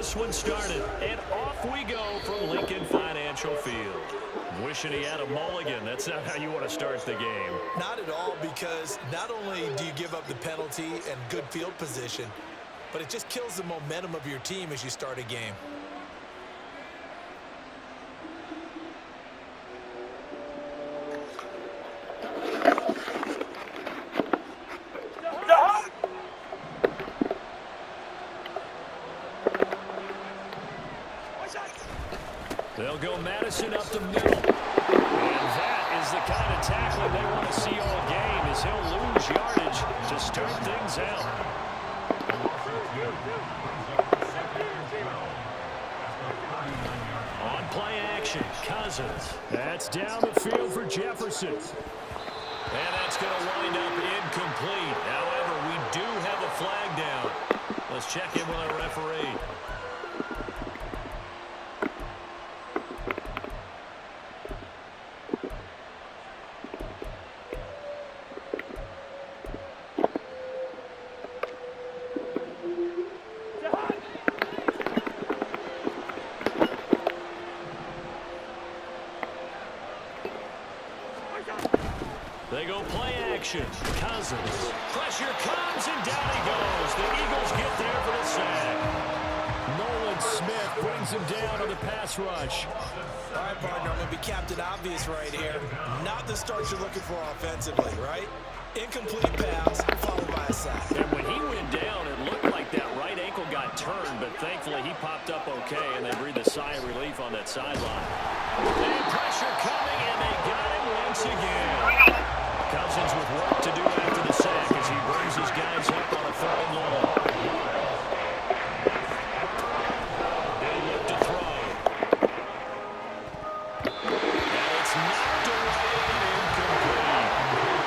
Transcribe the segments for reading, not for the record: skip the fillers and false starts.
this one started. And off we go from Lincoln Financial Field. Wishing he had a mulligan. That's not how you want to start the game. Not at all, because not only do you give up the penalty and good field position, but it just kills the momentum of your team as you start a game. They'll go Madison up the middle. And that is the kind of tackling they want to see all game, as he'll lose yardage to start things out. On play action, Cousins. That's down the field for Jefferson. And that's going to wind up incomplete. However, we do have a flag down. Let's check in with our referee. They go play action. Cousins. Pressure comes, and down he goes. The Eagles get there for the sack. Nolan Smith brings him down on the pass rush. All right, partner, I'm going to be Captain Obvious right here. Not the start you're looking for offensively, right? Incomplete pass, followed by a sack. And when he went down, it looked like that right ankle got turned, but thankfully he popped up okay, and they breathed a sigh of relief on that sideline. And pressure coming, and they got him once again. Cousins with work to do after the sack as he brings his guys up on a 3rd and long. They look to throw. And it's knocked away and incomplete.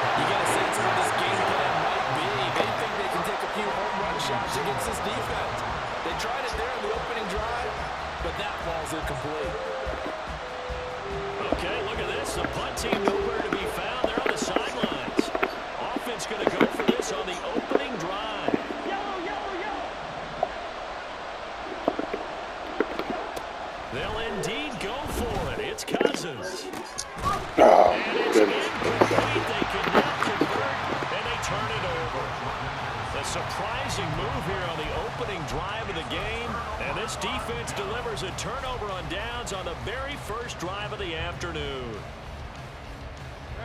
You got a sense of what this game plan might be. They think they can take a few home run shots against this defense. They tried it there in the opening drive, but that falls incomplete. Okay, look at this. The punt team nowhere to be found. They're on the sidelines. Offense going to go for this on the opening drive. They'll indeed go for it. It's Cousins. And it's incomplete. They can now convert, and they turn it over. A surprising move here on the opening drive of the game. And this defense delivers a turnover on downs on the very first drive of the afternoon.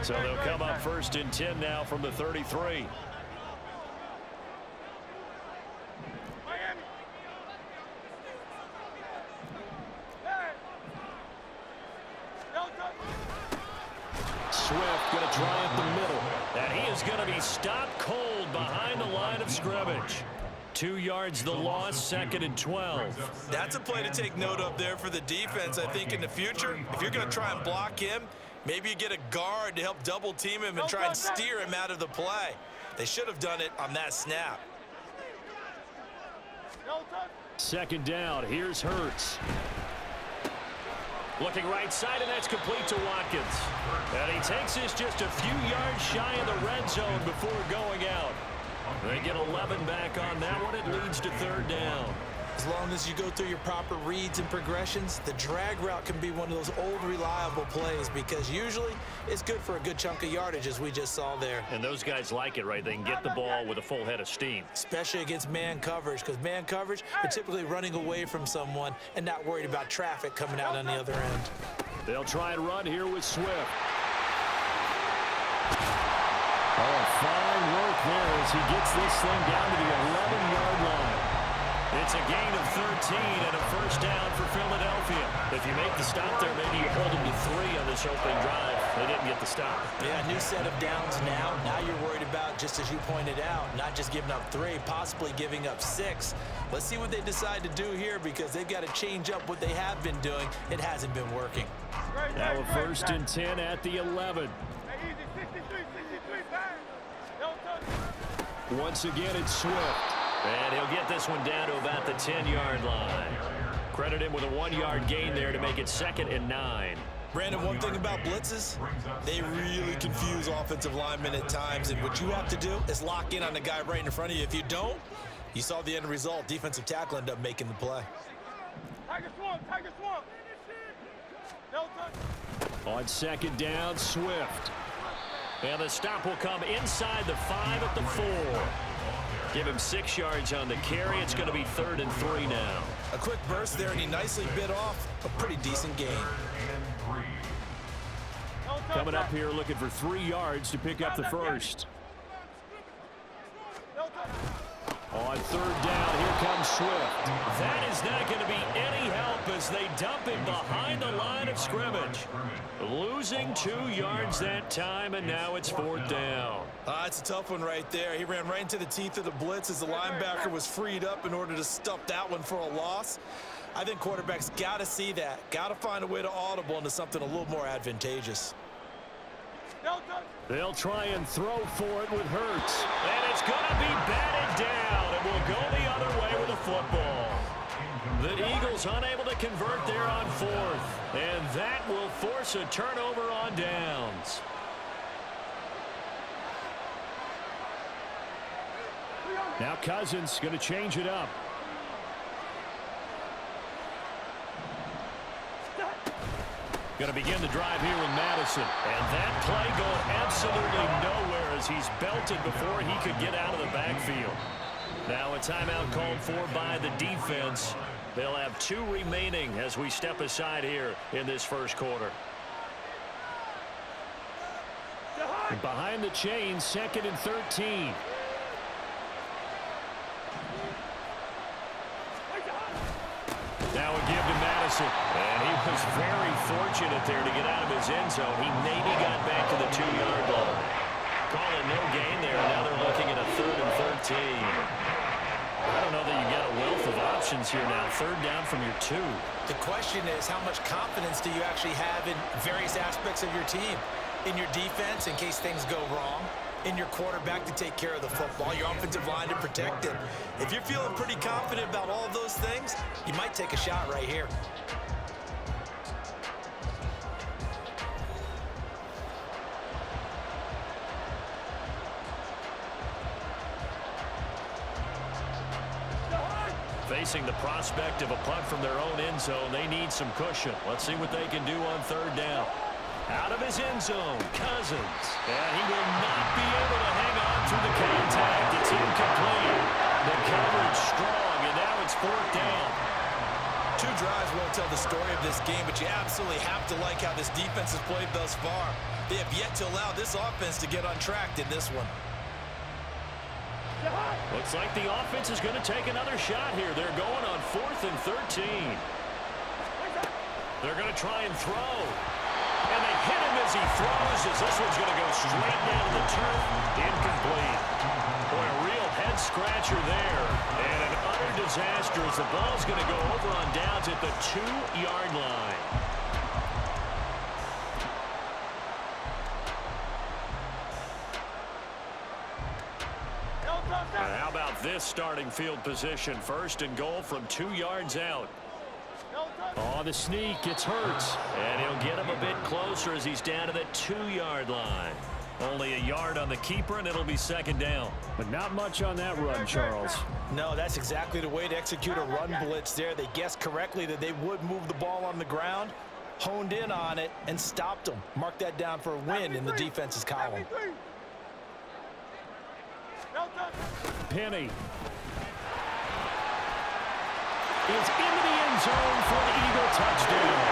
So they'll come up 1st and 10 now from the 33. Swift going to try up the middle. And he is going to be stopped cold behind the line of scrimmage. 2 yards the loss, 2nd and 12. That's a play to take note of there for the defense. I think in the future, if you're going to try and block him, maybe you get a guard to help double team him and try and steer him out of the play. They should have done it on that snap. 2nd down. Here's Hurts. Looking right side, and that's complete to Watkins. And he takes this just a few yards shy of the red zone before going out. They get 11 back on that one. It leads to 3rd down. As long as you go through your proper reads and progressions, the drag route can be one of those old reliable plays, because usually it's good for a good chunk of yardage, as we just saw there. And those guys like it, right? They can get the ball with a full head of steam. Especially against man coverage, because man coverage, you're typically running away from someone and not worried about traffic coming out on the other end. They'll try and run here with Swift. Oh, fine work there as he gets this thing down to the 11-yard line. It's a gain of 13 and a 1st down for Philadelphia. If you make the stop there, maybe you hold them to 3 on this opening drive. They didn't get the stop. Yeah, new set of downs now. Now you're worried about, just as you pointed out, not just giving up 3, possibly giving up 6. Let's see what they decide to do here, because they've got to change up what they have been doing. It hasn't been working. Now a 1st and 10 at the 11. Once again, it's Swift. And he'll get this one down to about the 10-yard line. Credit him with a 1-yard gain there to make it 2nd and 9. Brandon, one thing about blitzes, they really confuse offensive linemen at times, and what you have to do is lock in on the guy right in front of you. If you don't, you saw the end result. Defensive tackle ended up making the play. On second down, Swift. And the stop will come inside the 5 at the 4. Give him 6 yards on the carry. It's going to be 3rd and 3 now. A quick burst there, and he nicely bit off a pretty decent gain. Coming up here looking for 3 yards to pick up the first. On 3rd down, here comes Swift. That is not going to be any help as they dump him behind the line of scrimmage. Losing 2 yards that time, and now it's 4th down. It's a tough one right there. He ran right into the teeth of the blitz as the linebacker was freed up in order to stuff that one for a loss. I think quarterbacks got to see that. Got to find a way to audible into something a little more advantageous. They'll try and throw for it with Hurts. And it's going to be batted down, and will go the other way with a football. The Eagles unable to convert there on 4th, and that will force a turnover on downs. Now Cousins going to change it up. Going to begin the drive here with Madison. And that play going absolutely nowhere as he's belted before he could get out of the backfield. Now a timeout called for by the defense. They'll have 2 remaining as we step aside here in this first quarter. And behind the chains, 2nd and 13. Now a give to Madison. And he was very fortunate there to get out of his end zone. He maybe got back to the 2-yard line. Call it no gain there. Now they're looking at a 3rd and 13. I don't know that you got a wealth of options here now. 3rd down from your 2. The question is, how much confidence do you actually have in various aspects of your team? In your defense, in case things go wrong. In your quarterback to take care of the football. Your offensive line to protect it. If you're feeling pretty confident about all of those things, you might take a shot right here. Facing the prospect of a punt from their own end zone, they need some cushion. Let's see what they can do on 3rd down. Out of his end zone, Cousins. And he will not be able to hang on through the contact. It's incomplete. The coverage strong, and now it's 4th down. 2 drives won't tell the story of this game, but you absolutely have to like how this defense has played thus far. They have yet to allow this offense to get untracked in this one. Looks like the offense is going to take another shot here. They're going on 4th and 13. They're going to try and throw. And they hit him as he throws, as this one's going to go straight down to the turf. Incomplete. Boy, a real head-scratcher there. And an utter disaster as the ball's going to go over on downs at the 2-yard line. How about this starting field position? 1st and goal from 2 yards out. Oh, the sneak gets Hurts. And he'll get him a bit closer as he's down to the 2-yard line. Only a yard on the keeper, and it'll be 2nd down. But not much on that run, Charles. No, that's exactly the way to execute a run blitz there. They guessed correctly that they would move the ball on the ground, honed in on it, and stopped them. Mark that down for a win in the defense's column. Penny is into the end zone for the Eagle touchdown.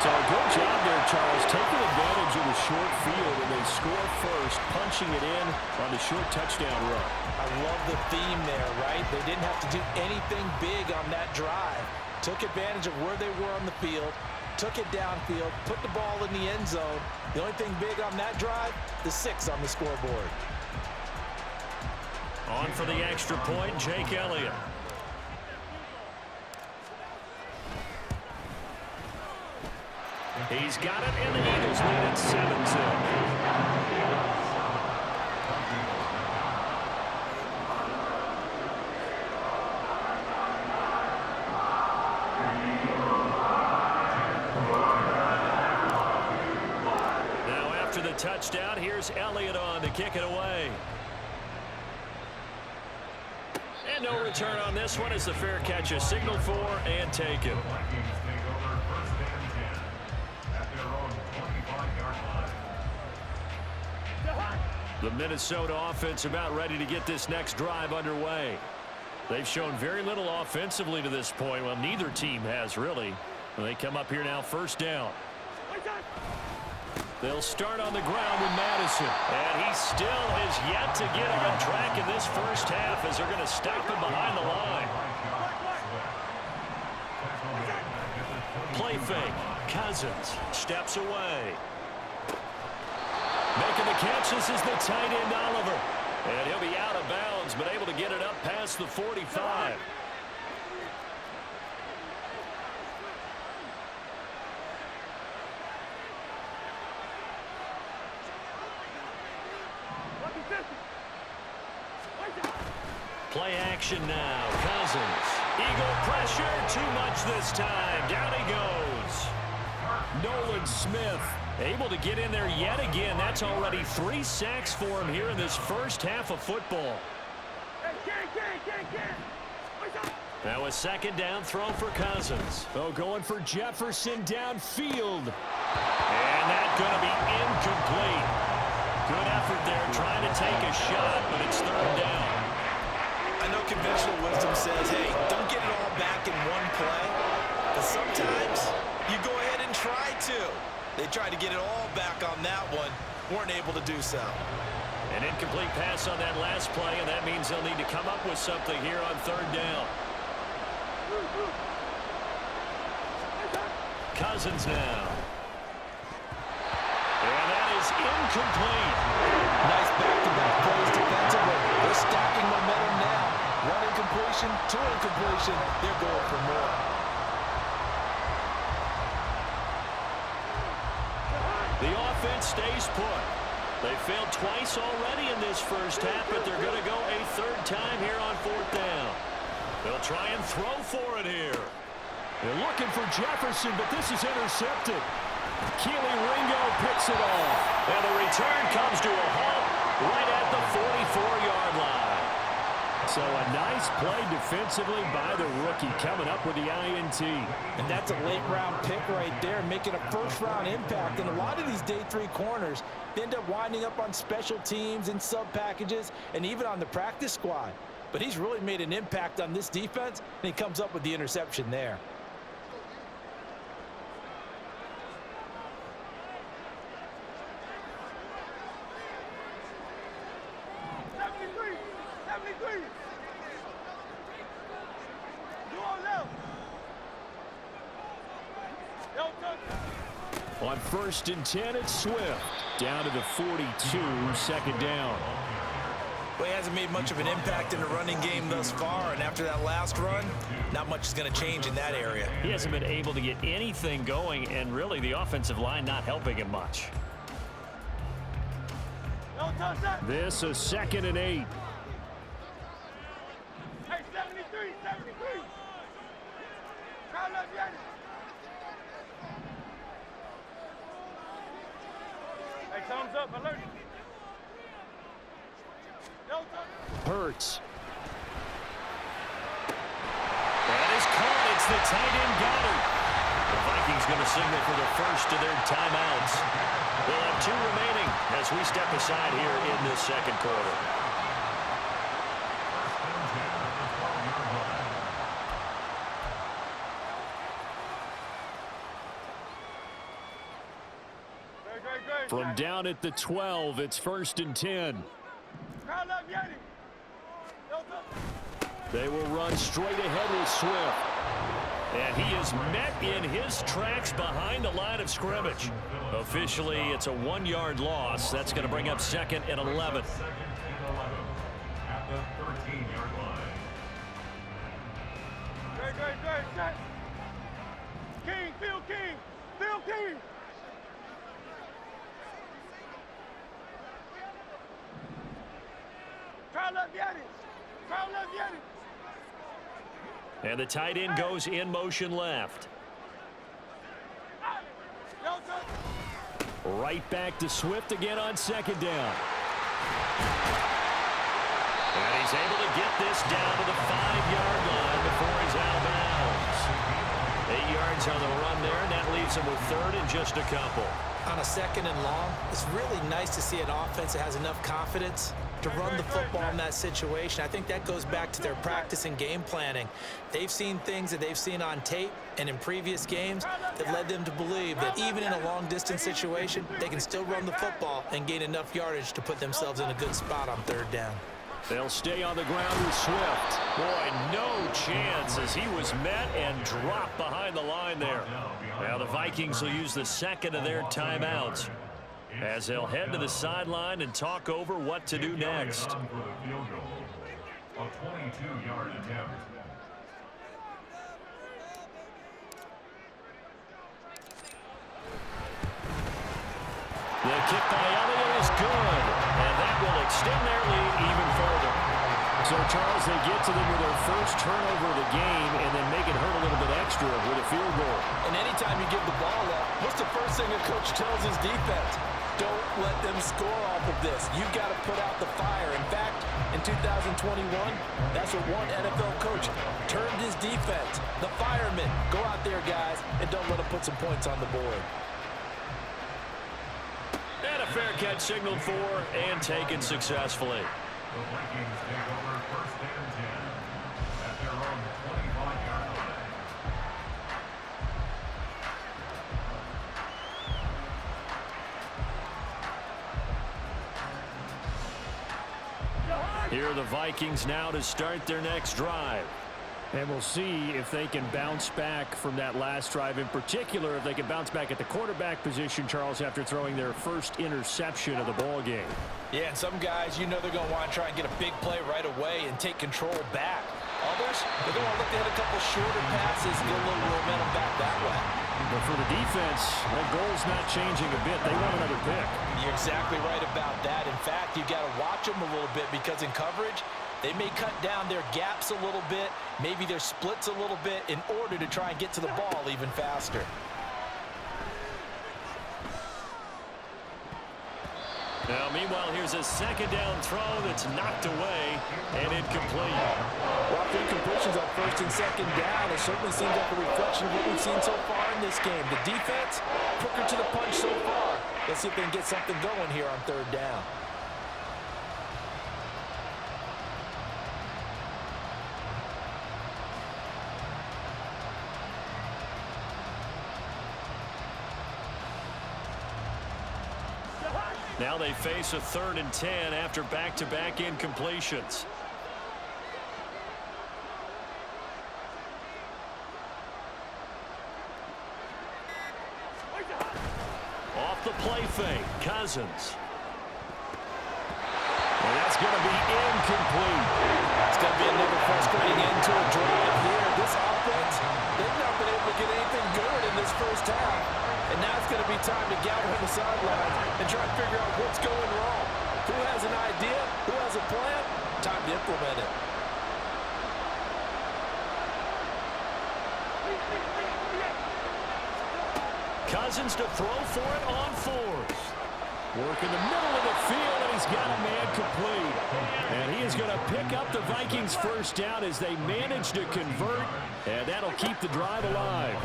So good job there, Charles, taking advantage of the short field, and they score first, punching it in on the short touchdown run. I love the theme there, right? They didn't have to do anything big on that drive. Took advantage of where they were on the field, took it downfield, put the ball in the end zone. The only thing big on that drive, the 6 on the scoreboard. On for the extra point, Jake Elliott. He's got it, and the Eagles lead at 7-0. Now after the touchdown, here's Elliott on to kick it away. And no return on this one as the fair catch is signaled for and taken. The Minnesota offense about ready to get this next drive underway. They've shown very little offensively to this point. Well, neither team has really. They come up here now, first down. They'll start on the ground with Madison. And he still has yet to get on track in this first half as they're going to stop him behind the line. Play fake. Cousins steps away. Making the catch, this is the tight end, Oliver. And he'll be out of bounds, but able to get it up past the 45. Play action now. Cousins. Eagle pressure. Too much this time. Down he goes. Nolan Smith able to get in there yet again. That's already 3 sacks for him here in this first half of football. Now a second down throw for Cousins. Oh, going for Jefferson downfield. And that's going to be incomplete. Good effort there trying to take a shot, but it's third down. I know conventional wisdom says, hey, don't get it all back in one play. But sometimes you go ahead and try to. They tried to get it all back on that one. Weren't able to do so. An incomplete pass on that last play, and that means they'll need to come up with something here on third down. Cousins now. And that is incomplete. Nice back-to-back plays defensively. They're stacking momentum now. One incompletion, 2 incompletion. They're going for more. The offense stays put. They failed twice already in this first half, but they're going to go a third time here on fourth down. They'll try and throw for it here. They're looking for Jefferson, but this is intercepted. Keely Ringo picks it off. And the return comes to a halt right at the 44-yard line. So a nice play defensively by the rookie coming up with the INT. And that's a late-round pick right there, making a first-round impact. And a lot of these day 3 corners end up winding up on special teams and sub-packages and even on the practice squad. But he's really made an impact on this defense, and he comes up with the interception there. On 1st and 10, it's Swift. Down to the 42, second down. Well, he hasn't made much of an impact in the running game thus far, and after that last run, not much is going to change in that area. He hasn't been able to get anything going, and really the offensive line not helping him much. This is 2nd and 8. Hey, 73, 73. Try left, Yanni. Hey, thumbs up, alert. Hurts. That is caught. It's the tight end Goddard. The Vikings going to signal for the first of their timeouts. They'll have 2 remaining as we step aside here in this second quarter. From down at the 12, it's 1st and 10. They will run straight ahead with Swift. And he is met in his tracks behind the line of scrimmage. Officially, it's a 1-yard loss. That's going to bring up 2nd and 11. King, Phil King, Phil King. Try left, Yanni. Try left, Yanni. And the tight end goes in motion left. Right back to Swift again on 2nd down. And he's able to get this down to the 5-yard line before he's out of bounds. 8 yards on the run there, and that leaves him with third and just a couple. On a 2nd and long, it's really nice to see an offense that has enough confidence to run the football in that situation. I think that goes back to their practice and game planning. They've seen things that they've seen on tape and in previous games that led them to believe that even in a long-distance situation, they can still run the football and gain enough yardage to put themselves in a good spot on 3rd down. They'll stay on the ground with Swift. Boy, no chance as he was met and dropped behind the line there. Now the Vikings will use the 2nd of their timeouts as they'll head to the sideline and talk over what to do next. A 22-yard attempt. The kick by Elliott is good, and that will extend their lead even further. So, Charles, they get to them with their first turnover of the game and then make it hurt a little bit extra with a field goal. And anytime you give the ball up, what's the first thing a coach tells his defense? Don't let them score off of this. You've got to put out the fire. In fact, in 2021, that's what one NFL coach termed his defense. The firemen. Go out there, guys, and don't let them put some points on the board. And a fair catch signaled for and taken successfully. The Vikings take over 1st and 10 at their own 25-yard line. Here are the Vikings now to start their next drive. And we'll see if they can bounce back from that last drive. In particular, if they can bounce back at the quarterback position, Charles, after throwing their first interception of the ball game. Yeah, and some guys, you know they're going to want to try and get a big play right away and take control back. Others, they're going to look to hit a couple shorter passes and get a little momentum back that way. But for the defense, that goal's not changing a bit. They want another pick. You're exactly right about that. In fact, you've got to watch them a little bit because in coverage, they may cut down their gaps a little bit, maybe their splits a little bit in order to try and get to the ball even faster. Now, meanwhile, here's a 2nd down throw that's knocked away and incomplete. Well, incompletions on 1st and 2nd down, it certainly seems like a reflection of what we've seen so far in this game. The defense, quicker to the punch so far. Let's see if they can get something going here on 3rd down. Now they face a 3rd and 10 after back-to-back incompletions. Off the play fake, Cousins. And that's going to be incomplete. It's going to be another frustrating end to a drive here. This offense, they've not been able to get anything going in this first half. And now it's going to be time to gather on the sidelines and try to figure out what's going wrong. Who has an idea? Who has a plan? Time to implement it. Cousins to throw for it on 4th. Work in the middle of the field, and he's got a man complete. And he is going to pick up the Vikings' first down as they manage to convert, and that'll keep the drive alive.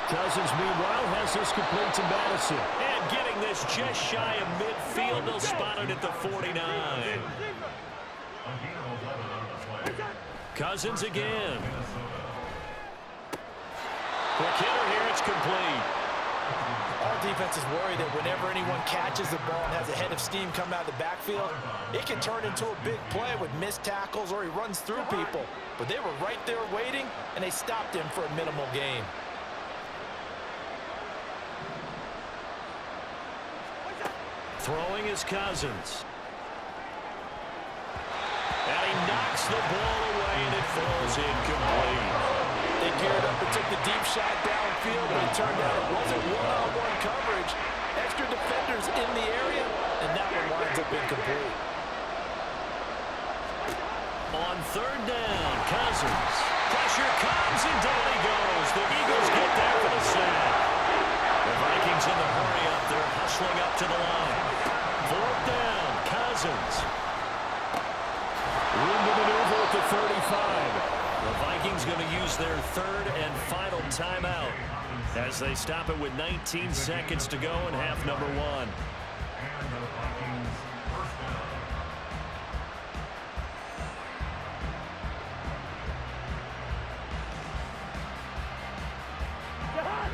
Cousins, meanwhile, has this complete to Madison. And getting this just shy of midfield. They'll spot it at the 49. Cousins again. Quick hitter here, it's complete. Our defense is worried that whenever anyone catches the ball and has a head of steam come out of the backfield, it can turn into a big play with missed tackles or he runs through people. But they were right there waiting, and they stopped him for a minimal gain. Throwing is Cousins. And he knocks the ball away, and it falls incomplete. They geared up and took the deep shot downfield, but it turned out it wasn't one-on-one coverage. Extra defenders in the area, and that one winds up incomplete. On 3rd down, Cousins. Pressure comes, and down he goes. The Eagles get there for the sack. The Vikings in the hurry up. They're hustling up to the line. 4th down, Cousins. Room to maneuver at the 35. The Vikings going to use their third and final timeout as they stop it with 19 seconds to go in half number one. And the Vikings first down.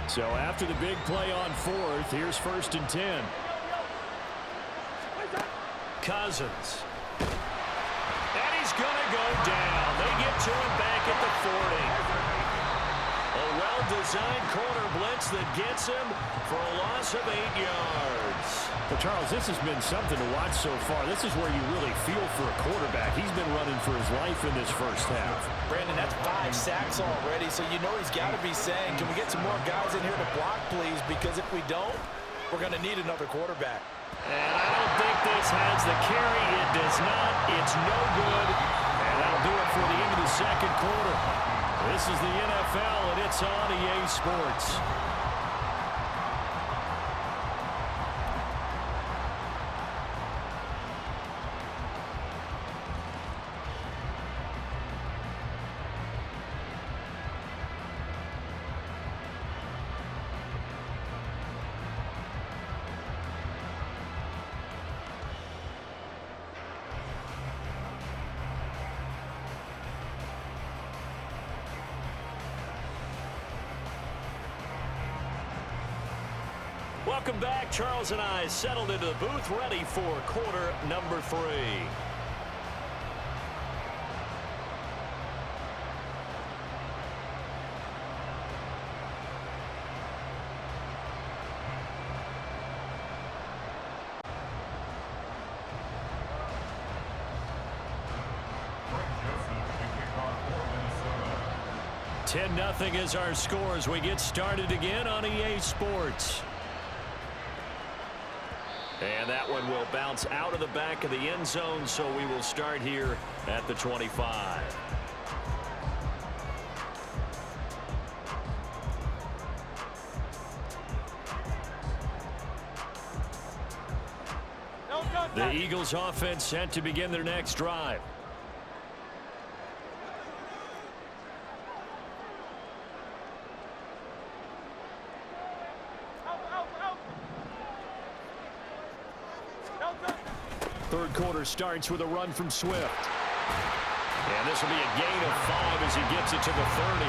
So after the big play on fourth, here's 1st and 10. Cousins. And he's going to go down. They get to him back at the 40. A well-designed corner blitz that gets him for a loss of 8 yards. But, Charles, this has been something to watch so far. This is where you really feel for a quarterback. He's been running for his life in this first half. Brandon, that's 5 sacks already, so you know he's got to be saying, can we get some more guys in here to block, please? Because if we don't, we're going to need another quarterback. And I don't think this has the carry. It does not. It's no good. And that'll do it for the end of the second quarter. This is the NFL, and it's on EA Sports. Welcome back. Charles and I settled into the booth, ready for quarter number 3. Frank Joseph to kick off for Minnesota. 10-0 is our score as we get started again on EA Sports. And that one will bounce out of the back of the end zone, so we will start here at the 25. The Eagles offense set to begin their next drive. Third quarter starts with a run from Swift. And this will be a gain of 5 as he gets it to the 30.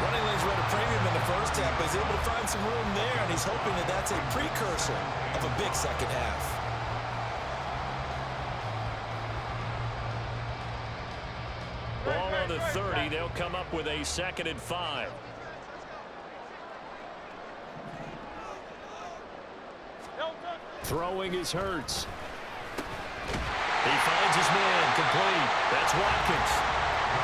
Running lanes were at a premium in the first half, but he's able to find some room there, and he's hoping that that's a precursor of a big second half. Ball on the 30. They'll come up with a 2nd and 5. Throwing is Hurts. He finds his man, complete. That's Watkins.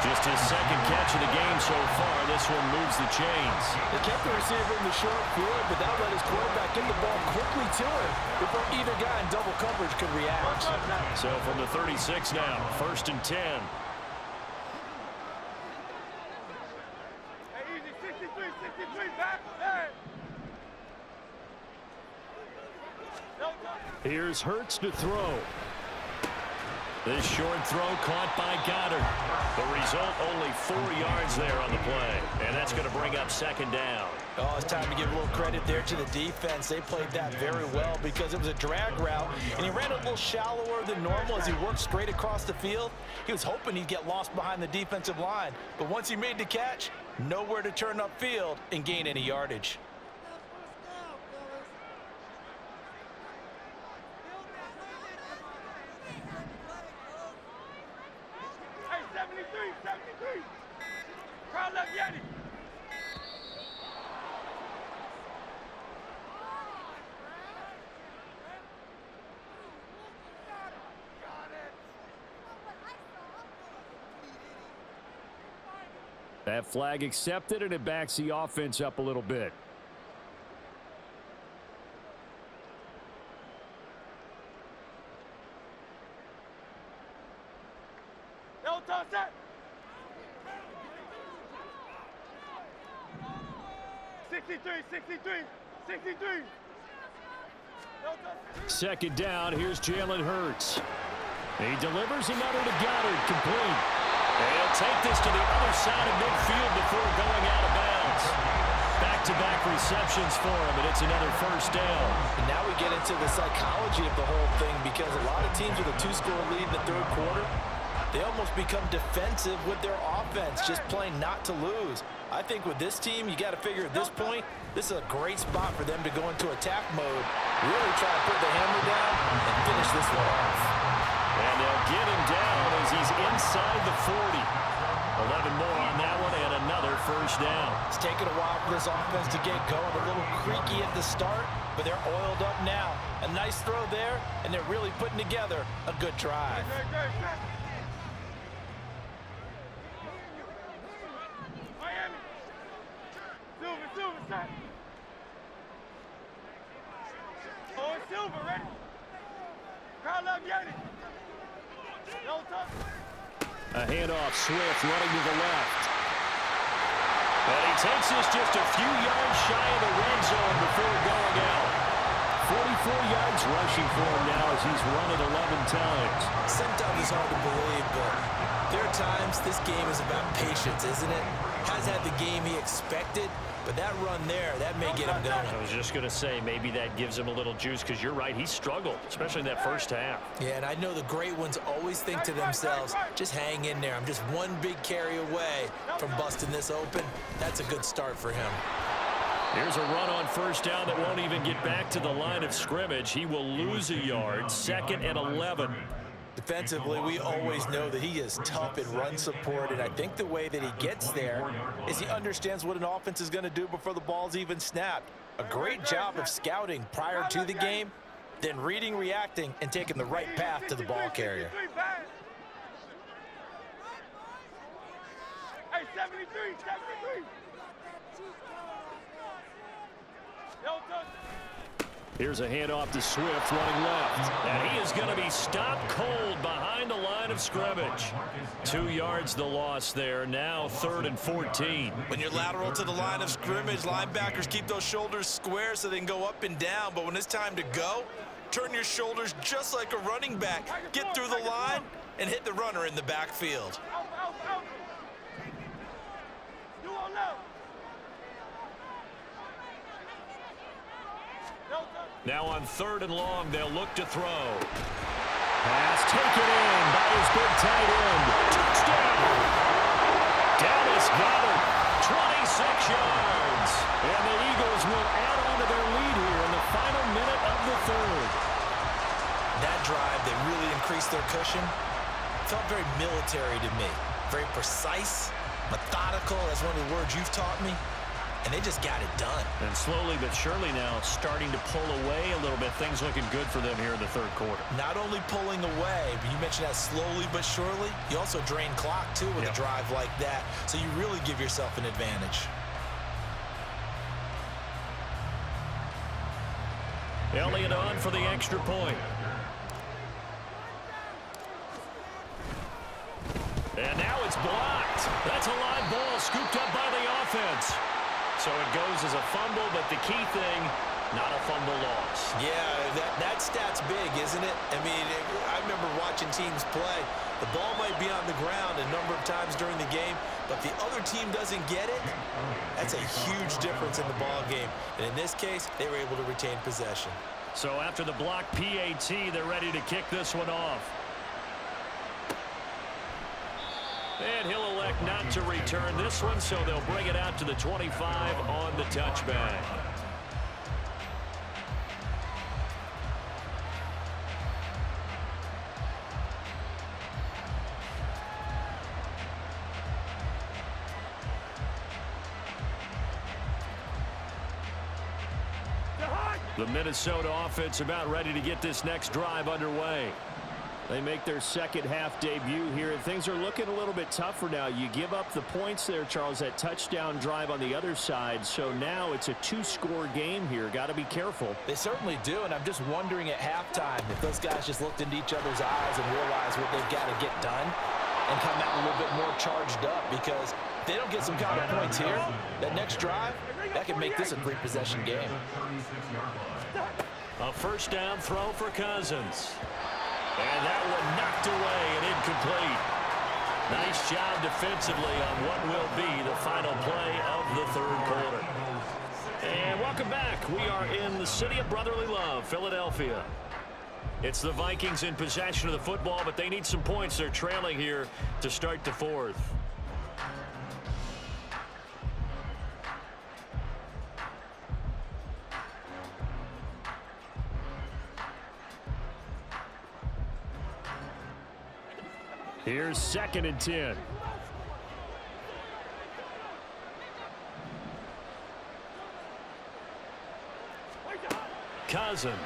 Just his 2nd catch of the game so far. This one moves the chains. They kept the receiver in the short field, but that let his quarterback get the ball quickly to him before either guy in double coverage could react. So from the 36 now, 1st and 10. Hey, easy, 63, back, hey. Here's Hurts to throw. This short throw caught by Goddard. The result, only 4 yards there on the play. And that's going to bring up 2nd down. Oh, it's time to give a little credit there to the defense. They played that very well because it was a drag route, and he ran a little shallower than normal as he worked straight across the field. He was hoping he'd get lost behind the defensive line. But once he made the catch, nowhere to turn upfield and gain any yardage. Hey, 73. Crowd left Yeti. That flag accepted, and it backs the offense up a little bit. No toss that. 63. Second down, here's Jalen Hurts. He delivers another to Goddard, complete. And he'll take this to the other side of midfield before going out of bounds. Back-to-back receptions for him, and it's another first down. And now we get into the psychology of the whole thing, because a lot of teams with a 2-score lead in the third quarter, they almost become defensive with their offense, just playing not to lose. I think with this team, you got to figure at this point, this is a great spot for them to go into attack mode, really try to put the hammer down and finish this one off. And they'll get him down as he's inside the 40. 11 more on that one and another first down. It's taken a while for this offense to get going. A little creaky at the start, but they're oiled up now. A nice throw there, and they're really putting together a good drive. Miami. Silver, set. Oh, it's Silver, ready? Crowd love Yeti. No touch. A handoff, Swift running to the left. And he takes this just a few yards shy of the red zone before going out. 44 yards rushing for him now as he's run it 11 times. Sometimes it's hard to believe, but there are times this game is about patience, isn't it? Has had the game he expected, but that run there, that may get him going. I was just going to say, maybe that gives him a little juice, because you're right, he struggled, especially in that first half. Yeah, and I know the great ones always think to themselves, just hang in there. I'm just one big carry away from busting this open. That's a good start for him. Here's a run on first down that won't even get back to the line of scrimmage. He will lose a yard, 2nd and 11. Defensively, we always know that he is tough in run support, and I think the way that he gets there is he understands what an offense is going to do before the ball's even snapped. A great job of scouting prior to the game, then reading, reacting, and taking the right path to the ball carrier. Hey, 73. No touch. Here's a handoff to Swift running left. And he is going to be stopped cold behind the line of scrimmage. 2 yards the loss there. Now 3rd and 14. When you're lateral to the line of scrimmage, linebackers keep those shoulders square so they can go up and down. But when it's time to go, turn your shoulders just like a running back. Get through the line and hit the runner in the backfield. Out. You on left. No touch. Now on 3rd and long, they'll look to throw. Pass taken in by his big tight end. Touchdown! Dallas Goddard, 26 yards. And the Eagles will add on to their lead here in the final minute of the 3rd. That drive, they really increased their cushion. Felt very military to me. Very precise, methodical. That's one of the words you've taught me. And they just got it done. And slowly but surely now starting to pull away a little bit. Things looking good for them here in the 3rd quarter. Not only pulling away, but you mentioned that slowly but surely. You also drain clock, too, with a drive like that. So you really give yourself an advantage. Elliott on for the extra point. And now it's blocked. That's a live ball scooped up by the offense. So it goes as a fumble, but the key thing, not a fumble loss. Yeah, that stat's big, isn't it? I mean, I remember watching teams play. The ball might be on the ground a number of times during the game, but the other team doesn't get it. That's a huge difference in the ball game. And in this case, they were able to retain possession. So after the block PAT, they're ready to kick this one off. And he'll elect not to return this one, so they'll bring it out to the 25 on the touchback. The Minnesota offense about ready to get this next drive underway. They make their second half debut here, and things are looking a little bit tougher now. You give up the points there, Charles, that touchdown drive on the other side. So now it's a 2-score game here. Got to be careful. They certainly do, and I'm just wondering at halftime if those guys just looked into each other's eyes and realized what they've got to get done and come out a little bit more charged up, because if they don't get some kind of points here, that next drive, that could make this a 3-possession game. A first down throw for Cousins. And that one knocked away and incomplete. Nice job defensively on what will be the final play of the third quarter. And welcome back. We are in the city of brotherly love, Philadelphia. It's the Vikings in possession of the football, but they need some points. They're trailing here to start the fourth. Here's 2nd and 10. Cousins.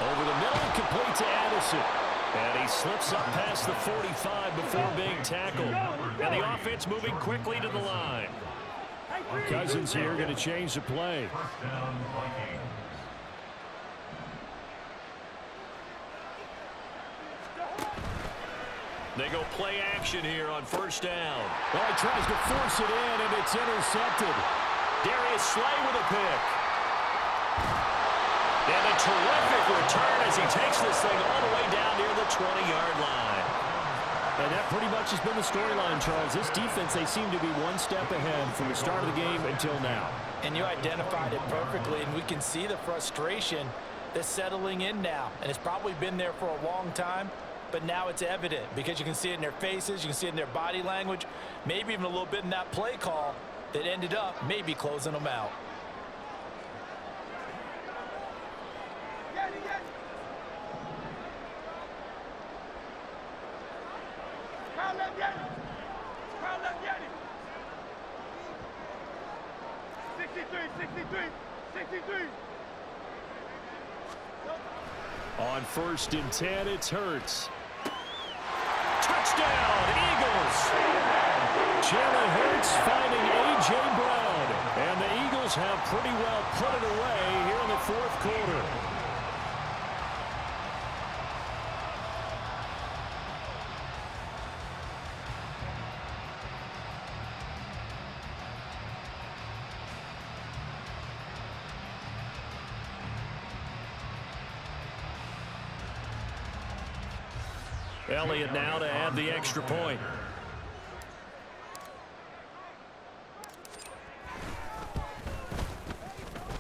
Over the middle, complete to Addison. And he slips up past the 45 before being tackled. And the offense moving quickly to the line. Cousins here going to change the play. They go play action here on first down. Well, he tries to force it in, and it's intercepted. Darius Slay with a pick. And a terrific return as he takes this thing all the way down near the 20-yard line. And that pretty much has been the storyline, Charles. This defense, they seem to be one step ahead from the start of the game until now. And you identified it perfectly, and we can see the frustration that's settling in now. And it's probably been there for a long time, but now it's evident because you can see it in their faces, you can see it in their body language, maybe even a little bit in that play call that ended up maybe closing them out. On 1st and 10, it's Hurts. Touchdown, Eagles! Jalen Hurts finding A.J. Brown. And the Eagles have pretty well put it away here in the fourth quarter. Elliott now to add the extra point.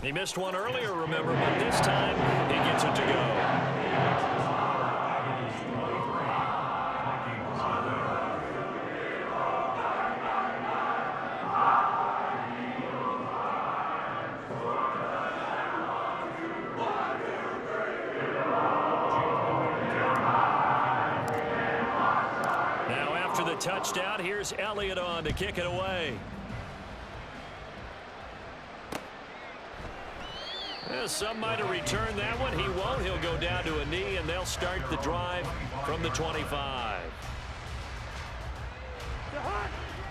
He missed one earlier, remember, but this time he gets it to go. Touchdown. Here's Elliott on to kick it away. Some might have returned that one. He won't. He'll go down to a knee, and they'll start the drive from the 25.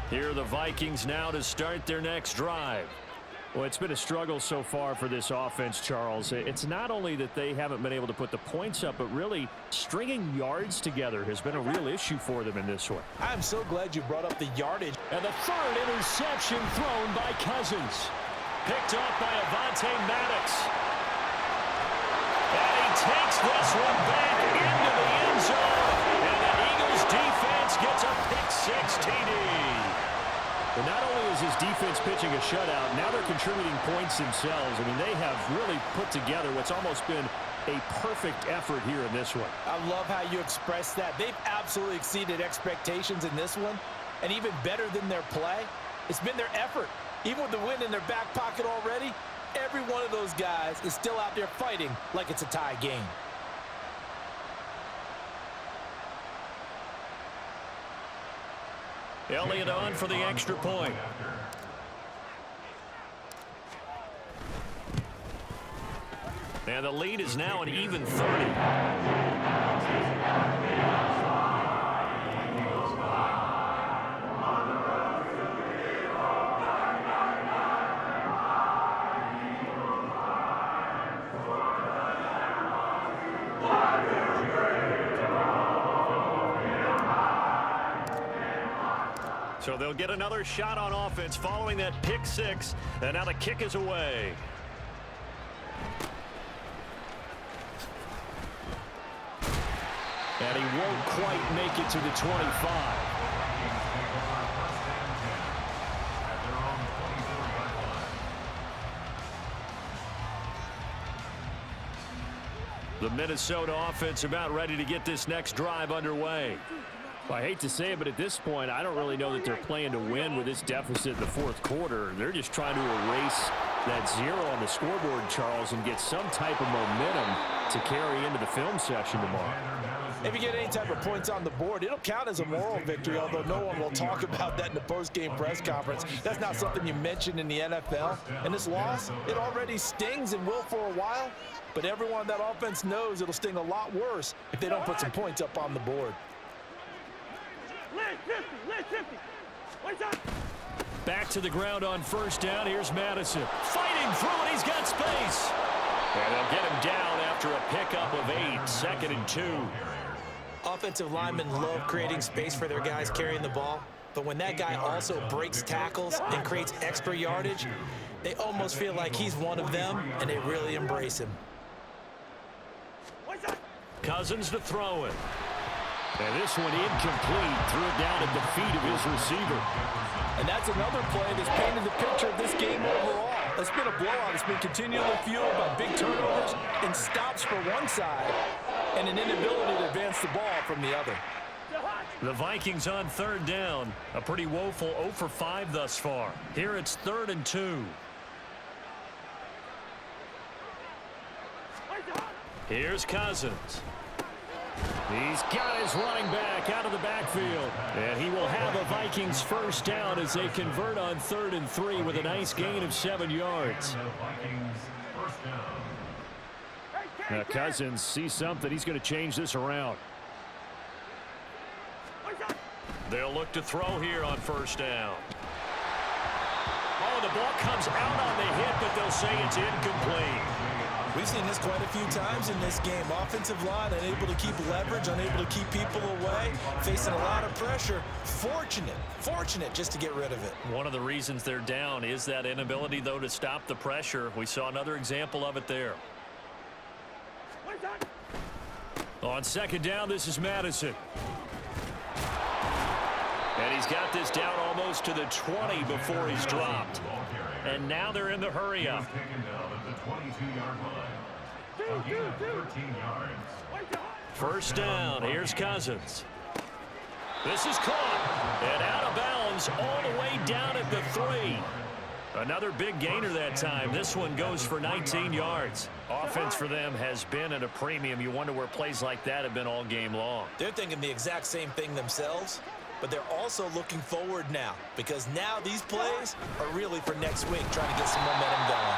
Here are the Vikings now to start their next drive. Well, it's been a struggle so far for this offense, Charles. It's not only that they haven't been able to put the points up, but really stringing yards together has been a real issue for them in this one. I'm so glad you brought up the yardage. And the third interception thrown by Cousins. Picked off by Avonte Maddox. And he takes this one back into the end zone. And the Eagles defense gets a pick-6 TD. But not only is his defense pitching a shutout, now they're contributing points themselves. I mean, they have really put together what's almost been a perfect effort here in this one. I love how you express that. They've absolutely exceeded expectations in this one. And even better than their play, it's been their effort. Even with the win in their back pocket already, every one of those guys is still out there fighting like it's a tie game. Elliott on for the extra point. And the lead is now an even 30. So they'll get another shot on offense following that pick-6, and now the kick is away. And he won't quite make it to the 25. The Minnesota offense about ready to get this next drive underway. I hate to say it, but at this point, I don't really know that they're playing to win with this deficit in the fourth quarter. They're just trying to erase that 0 on the scoreboard, Charles, and get some type of momentum to carry into the film session tomorrow. If you get any type of points on the board, it'll count as a moral victory, although no one will talk about that in the post-game press conference. That's not something you mention in the NFL. And this loss, it already stings and will for a while, but everyone on that offense knows it'll sting a lot worse if they don't put some points up on the board. Back to the ground on first down. Here's Madison. Fighting through it. He's got space. And they'll get him down after a pickup of 8. 2nd and 2. Offensive linemen love creating space for their guys carrying the ball, but when that guy also breaks tackles and creates extra yardage, they almost feel like he's one of them, and they really embrace him. Cousins to throw it. And this one incomplete. Threw it down at the feet of his receiver. And that's another play that's painted the picture of this game overall. It's been a blowout. It's been continually fueled by big turnovers and stops for one side and an inability to advance the ball from the other. The Vikings on 3rd down. A pretty woeful 0 for 5 thus far. Here it's 3rd and 2. Here's Cousins. He's got his running back out of the backfield. And he will have a Vikings first down as they convert on 3rd and 3 with a nice gain of 7 yards. Now Cousins sees something. He's going to change this around. They'll look to throw here on first down. Oh, the ball comes out on the hit, but they'll say it's incomplete. We've seen this quite a few times in this game. Offensive line unable to keep leverage, unable to keep people away, facing a lot of pressure. Fortunate just to get rid of it. One of the reasons they're down is that inability, though, to stop the pressure. We saw another example of it there. On 2nd down, this is Madison. And he's got this down almost to the 20 before he's dropped. And now they're in the hurry-up. First down. Here's Cousins. This is caught. And out of bounds all the way down at the 3. Another big gainer that time. This one goes for 19 yards. Offense for them has been at a premium. You wonder where plays like that have been all game long. They're thinking the exact same thing themselves, but they're also looking forward now, because now these plays are really for next week, trying to get some momentum going.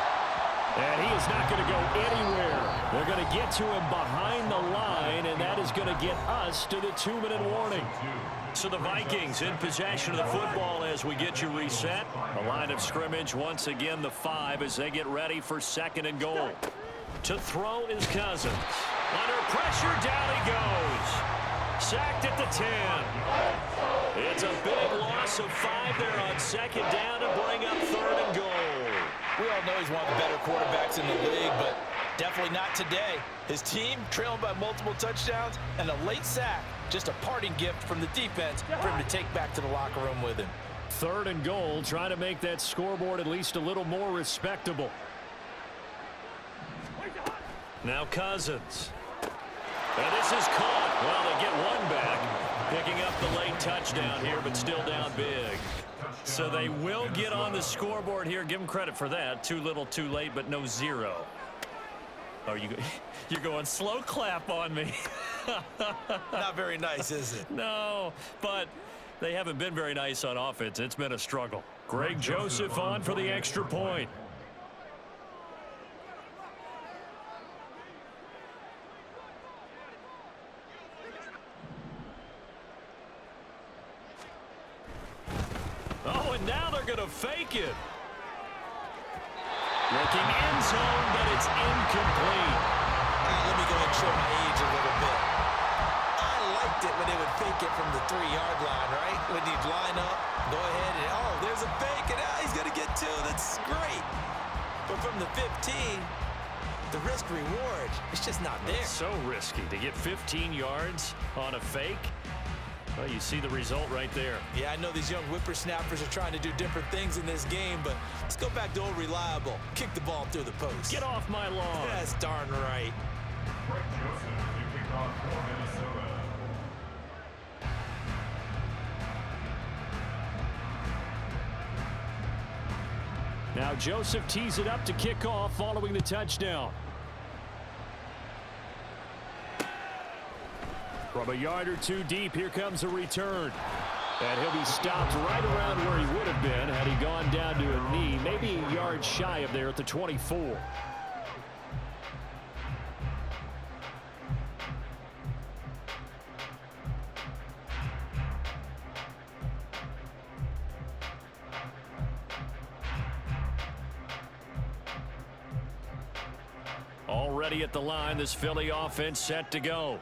And he is not going to go anywhere. They're going to get to him behind the line, and that is going to get us to the 2-minute warning. So the Vikings in possession of the football as we get you reset. The line of scrimmage once again the 5 as they get ready for 2nd and goal. To throw is Cousins. Under pressure, down he goes. Sacked at the 10. It's a big loss of 5 there on 2nd down to bring up 3rd and goal. We all know he's one of the better quarterbacks in the league, but definitely not today. His team trailing by multiple touchdowns and a late sack. Just a parting gift from the defense for him to take back to the locker room with him. 3rd and goal, trying to make that scoreboard at least a little more respectable. Now Cousins. And this is caught. Well, they get one back. Picking up the late touchdown here, but still down big. So they will get on the scoreboard here. Give them credit for that. Too little, too late, but no 0. Oh, you're going slow clap on me. Not very nice, is it? No, but they haven't been very nice on offense. It's been a struggle. Greg Joseph on for the extra point. Oh, and now they're going to fake it. Looking end zone, but it's incomplete. Let me go ahead and show my age a little bit. I liked it when they would fake it from the 3-yard line, right? When you'd line up, go ahead and, oh, there's a fake, and he's going to get 2. That's great. But from the 15, the risk reward, it's just not there. It's so risky to get 15 yards on a fake. Well, you see the result right there. Yeah, I know these young whippersnappers are trying to do different things in this game, but let's go back to old reliable. Kick the ball through the post. Get off my lawn. That's darn right. Greg Joseph to kick off for Minnesota. Now Joseph tees it up to kick off following the touchdown. From a yard or two deep, here comes a return. And he'll be stopped right around where he would have been had he gone down to a knee, maybe a yard shy of there at the 24. Already at the line, this Philly offense set to go.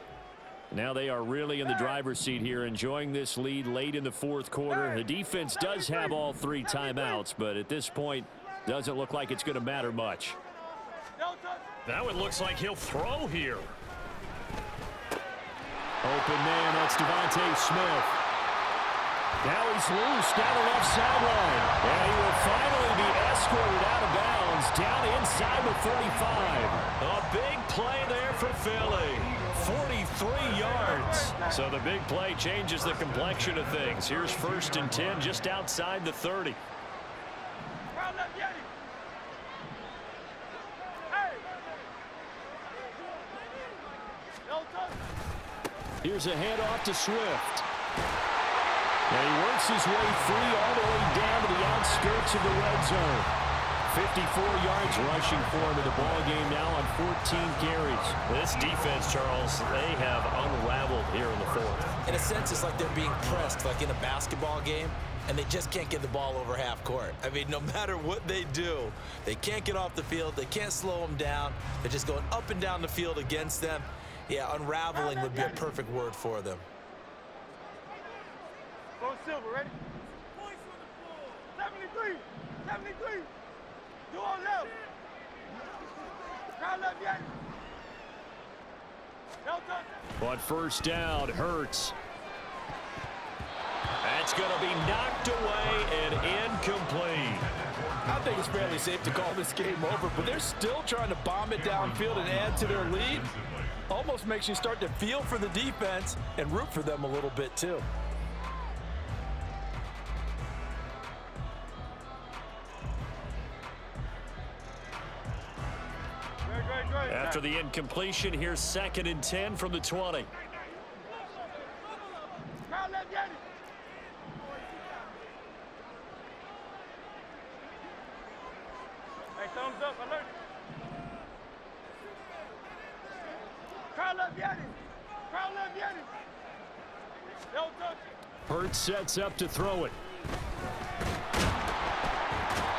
Now they are really in the driver's seat here, enjoying this lead late in the fourth quarter. The defense does have all 3 timeouts, but at this point, doesn't look like it's going to matter much. Now it looks like he'll throw here. Open man, that's Devontae Smith. Now he's loose down the left sideline. And he will finally be escorted out of bounds down inside the 45. A big play there for Philly. 43 yards. So the big play changes the complexion of things. Here's 1st and 10 just outside the 30. Here's a handoff to Swift. And he works his way free all the way down to the outskirts of the red zone. 54 yards rushing for him in the ball game now on 14 carries. This defense, Charles, they have unraveled here in the 4th. In a sense, it's like they're being pressed like in a basketball game, and they just can't get the ball over half court. I mean, no matter what they do, they can't get off the field. They can't slow them down. They're just going up and down the field against them. Yeah, unraveling would be a perfect word for them. Go Silver, ready? 73, 73. Do on left. Crowd left, yet. No touch. But first down, Hurts. That's going to be knocked away and incomplete. I think it's fairly safe to call this game over, but they're still trying to bomb it downfield and add to their lead. Almost makes you start to feel for the defense and root for them a little bit, too. After the incompletion, here's 2nd and 10 from the 20. Crowd left, yet. Hey, thumbs up, alert. Crowd left, yet. Crowd left, yet. No touch. Hurts sets up to throw it.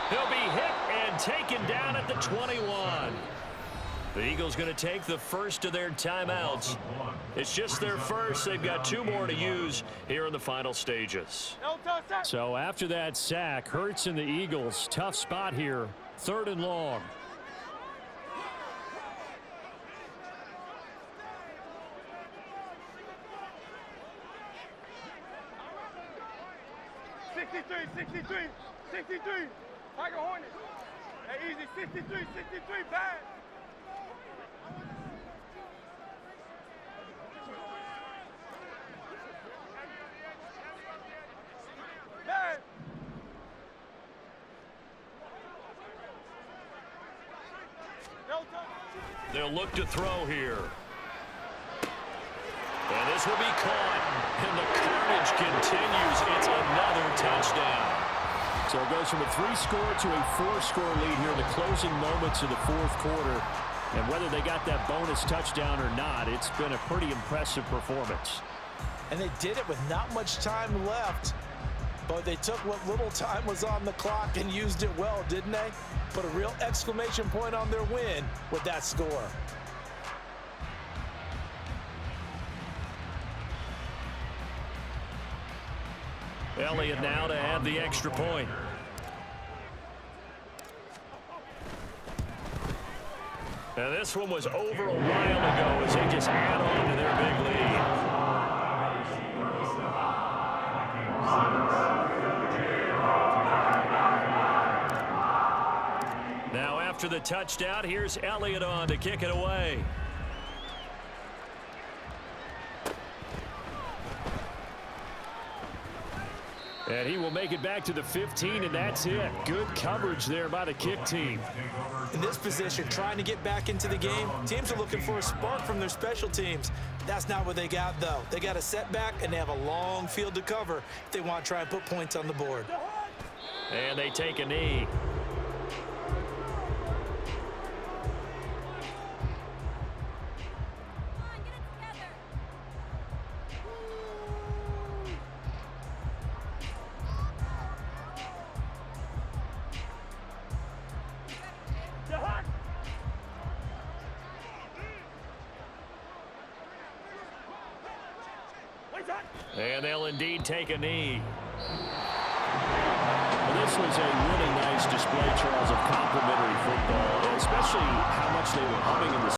He'll be hit and taken down at the 21. The Eagles going to take the first of their timeouts. It's just their first. They've got 2 more to use here in the final stages. No touch. So after that sack, Hurts and the Eagles, tough spot here, 3rd and long. $63. Tiger Hornet. Hey, easy. $63. Bad. Bad. No touch. They'll look to throw here. And this will be caught. And the carnage continues. It's another touchdown. So it goes from a 3-score to a 4-score lead here in the closing moments of the 4th quarter. And whether they got that bonus touchdown or not, it's been a pretty impressive performance. And they did it with not much time left. But they took what little time was on the clock and used it well, didn't they? Put a real exclamation point on their win with that score. Elliott now to add the extra point. And this one was over a while ago as they just add on to their big lead. Now after the touchdown, here's Elliott on to kick it away. And he will make it back to the 15, and that's it. Good coverage there by the kick team. In this position, trying to get back into the game, teams are looking for a spark from their special teams. That's not what they got, though. They got a setback, and they have a long field to cover if they want to try and put points on the board. And they take a knee. And they'll indeed take a knee. Well, this was a really nice display, Charles, of complimentary football, especially how much they were humming in the